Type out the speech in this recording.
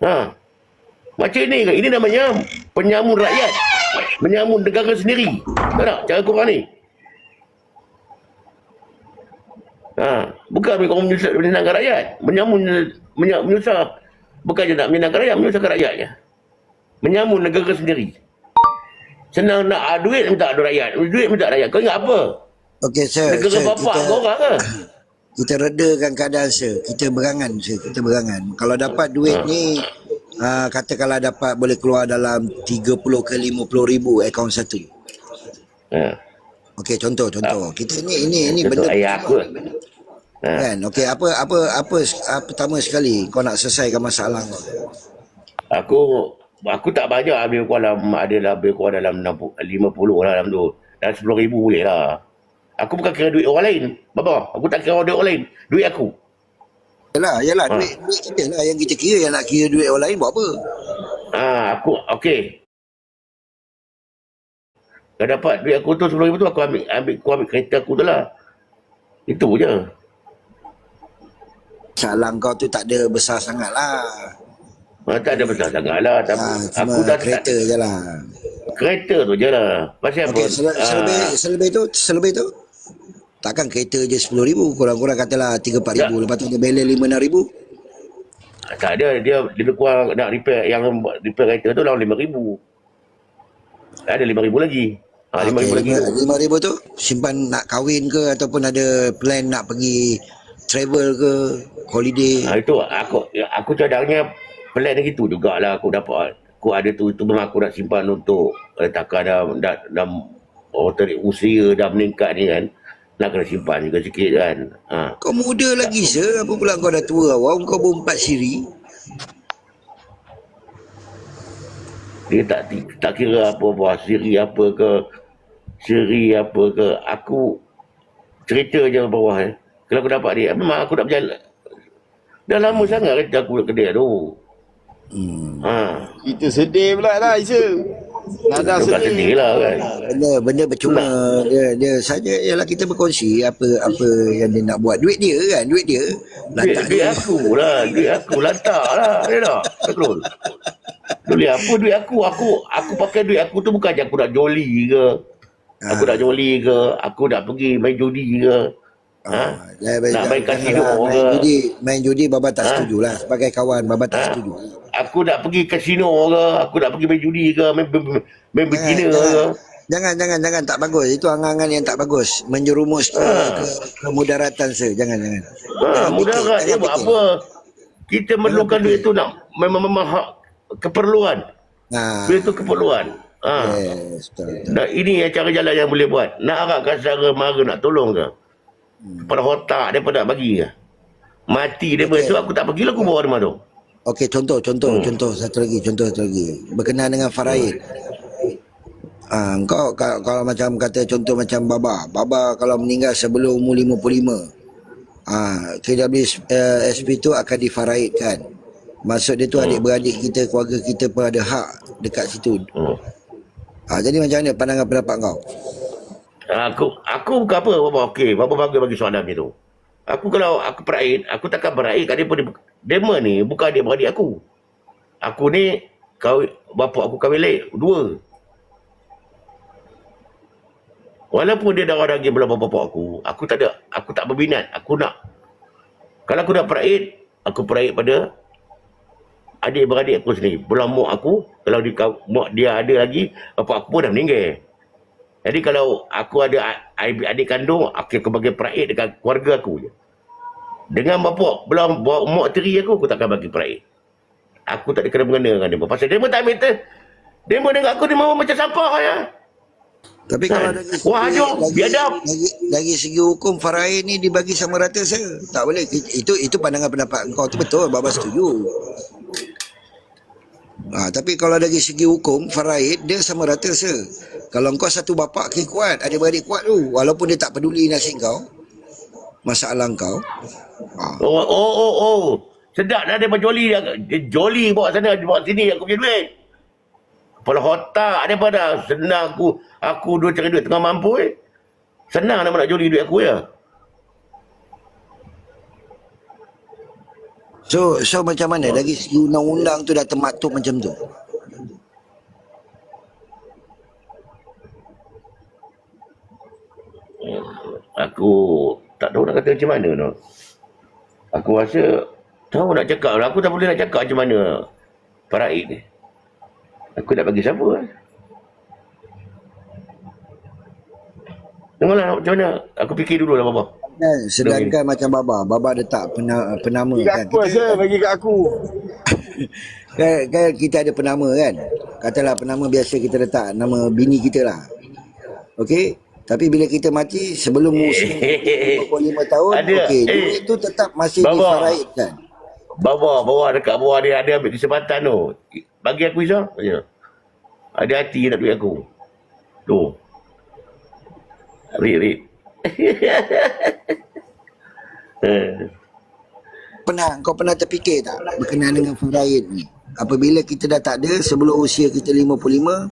Ha, macam ni ke? Ini namanya penyamun rakyat. Menyamun negara sendiri. Tak tak? Cara korang ni. Ha, bukan korang menyenangkan rakyat. Menyusah. Bukan je nak menyenangkan rakyat, menyusahkan rakyatnya. Menyamun negara sendiri. Senang nak duit minta rakyat. Duit minta rakyat. Kau ingat apa? Okey, sir. Negara bapak korang ke? Kita redakan keadaan, sir. Kita berangan, sir. Kita berangan. Kalau dapat duit ni, katakanlah dapat boleh keluar dalam 30 ke 50 ribu akaun satu. Okey, contoh. Kita ini benda ayah aku. kan. Okey, apa pertama sekali kau nak selesaikan masalah kau? Aku tak banyak ambil kurang dalam 50 dalam tu. Dalam 10,000 boleh lah. Aku bukan kira duit orang lain. Bapa, aku tak kira duit orang lain. Duit aku. Yalah, duit kita lah yang kita kira. Yang nak kira duit orang lain buat apa? Okey. Kalau dapat duit aku tu 10,000 tu, aku ambil kereta aku tu lah. Itu je. Masalah kau tu tak ada besar sangat lah. Tak ada besar sangat lah. Aku dah kereta je lah. Kereta tu je lah. Pasal apa? Selebih tu takkan kereta je 10,000, kurang-kurang katalah 3-4 ribu, lepas tu dia balance 5-6 ribu. Tak ada, dia lebih kurang nak repair, yang repair kereta tu dalam 5,000. Ada 5,000 lagi. 5,000 lagi. 5,000 tu simpan nak kahwin ke, ataupun ada plan nak pergi travel ke, holiday. Itu aku cadangnya plan gitu jugalah. Aku dapat, aku ada tu memang aku nak simpan untuk letakkan dah usia dah meningkat ni kan. Nak kena simpan juga sikit kan. Kau muda lagi, sir. Apa pula kau dah tua awal? Kau berempat siri. Dia tak kira apa siri apa ke. Aku cerita je bawah. Kalau aku dapat dia, memang aku nak berjalan. Dah lama sangat kerja aku kedai tu. Kita sedih pula lah, Isa. Nada sedih lah kan. Benda percuma. Dia saja ialah kita berkongsi apa yang dia nak buat. Duit dia kan, duit dia. Duit aku lah, lantak lah. Dia tak? Betul. Duit aku. Aku pakai duit aku tu bukan je aku nak joli ke. Aku nak pergi main judi ke. Nak main kasino ke. Main judi Baba tak setuju lah. Sebagai kawan Baba tak setuju. Aku nak pergi kasino ke, aku nak pergi main judi ke, main betina ke. Jangan, tak bagus. Itu angan-angan yang tak bagus. Menjerumus ke mudaratan, sir. Jangan. Mudarat dia buat apa? Kita memerlukan duit tu nak memang hak keperluan. Duit tu keperluan. Yes, betul. Nah, ini yang cara jalan yang boleh buat. Nak harapkan saudara mara nak tolong ke? Kepala otak dia nak bagi ke? Mati dia tu aku tak pergilah aku bawa rumah tu. Okey, contoh satu lagi. Berkenaan dengan faraid. Kau kalau macam kata contoh macam Baba kalau meninggal sebelum umur 55, KWSP tu akan difaraidkan. Maksud dia tu adik-beradik kita, keluarga kita pun ada hak dekat situ. Jadi macam mana pandangan pendapat kau? Aku bukan apa Baba. Okey, Baba bagi soalan itu. Aku kalau aku peraid, aku takkan beraid kat Dema ni bukan adik-beradik aku. Aku ni bapak aku kahwin lain, 2. Walaupun dia darah daging belah bapak aku tak berminat. Kalau aku nak peraid, aku peraid pada adik-beradik aku sendiri. Belah mak aku, kalau mak dia ada lagi, bapak aku pun dah meninggal. Jadi kalau aku ada adik kandung, aku bagi peraid dekat keluarga aku je. Dengan bapak belah mak tiri aku takkan bagi peraid. Aku tak ada kena-mengena dengan dia. Pasal dia tak ambil dia dengan aku dia macam sampah ya. Tapi kalau dari segi hukum faraid ni dibagi sama rata, saya tak boleh. Itu pandangan pendapat kau tu betul, Baba setuju. Tapi kalau dari segi hukum faraid dia sama rata, sir. Kalau kau satu bapak kuat, adik-beradik kuat tu, walaupun dia tak peduli nasib kau, masalah kau. Sedap dah dia berjoli. Joli bawa sana, bawa sini aku punya duit. Kepala otak daripada senang aku dua cari duit tengah mampu Senang nak joli duit aku ya. So macam mana? Dari segi undang-undang tu dah termaktub macam tu. Aku tak tahu nak kata macam mana tu. Aku rasa tahu nak cakap lah. Aku tak boleh nak cakap macam mana Pak Raid ni. Aku nak bagi siapa? Tengoklah macam mana. Aku fikir dulu lah Baba. Dan sedangkan macam Baba letak penama Bagi kat kan. aku Sir, bagi kat aku. Kan kita ada penama kan. Katalah penama biasa kita letak nama bini kita lah. Okey. Tapi bila kita mati sebelum usia 25 tahun, Ada. okey, duit tu tetap masih Baba. difaraidkan. Bawah dekat bawah dia ada ambil kesempatan tu. Bagi aku Izzah. Ya. Ada hati nak duit aku. Tu. Rit. Kau pernah terfikir tak berkenaan dengan faraid ni? Apabila kita dah tak ada sebelum usia kita 55,